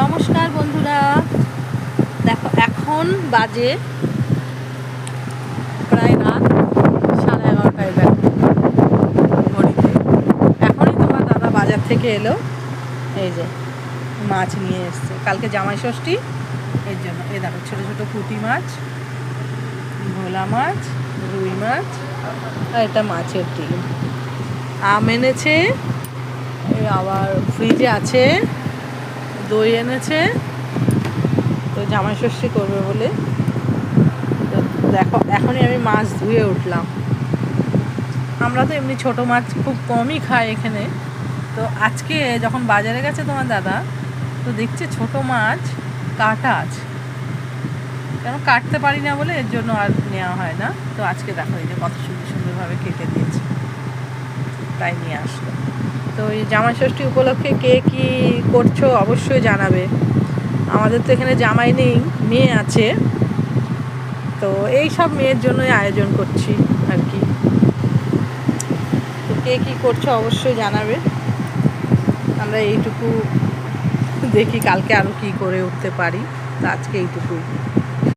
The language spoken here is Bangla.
নমস্কার বন্ধুরা, দেখো এখন বাজে প্রায় রাত 11:30। দেখো ঘড়িতে এখনই তোমার দাদা বাজার থেকে এলো। এই যে মাছ নিয়ে এসছে, কালকে জামাই ষষ্ঠী, এর জন্য। এই দেখো ছোটো ছোটো পুঁটি মাছ, ভোলা মাছ, রুই মাছ, আর এটা মাছের ডিম। আম এনেছে, আবার ফ্রিজে আছে দই এনেছে, তো জামাই ষষ্ঠী করবে বলে। তো দেখো এখনই আমি মাছ ধুয়ে উঠলাম। আমরা তো এমনি ছোটো মাছ খুব কমই খাই এখানে, তো আজকে যখন বাজারে গেছে তোমার দাদা, তো দেখছে ছোটো মাছ কাটা আছে, কেন কাটতে পারি না বলে এর জন্য আর নেওয়া হয় না। তো আজকে দেখো এই যে কত সুন্দর সুন্দরভাবে কেটে দিয়েছে, তাই নিয়ে আসলো। তো এই জামাই ষষ্ঠী উপলক্ষে কে কী করছো অবশ্যই জানাবে। আমাদের তো এখানে জামাই নেই, মেয়ে আছে, তো এই সব মেয়ের জন্যই আয়োজন করছি আর কি। তো কে কী করছো অবশ্যই জানাবে। আমরা এইটুকু দেখি কালকে আরও কী করে উঠতে পারি, তো আজকে এইটুকুই।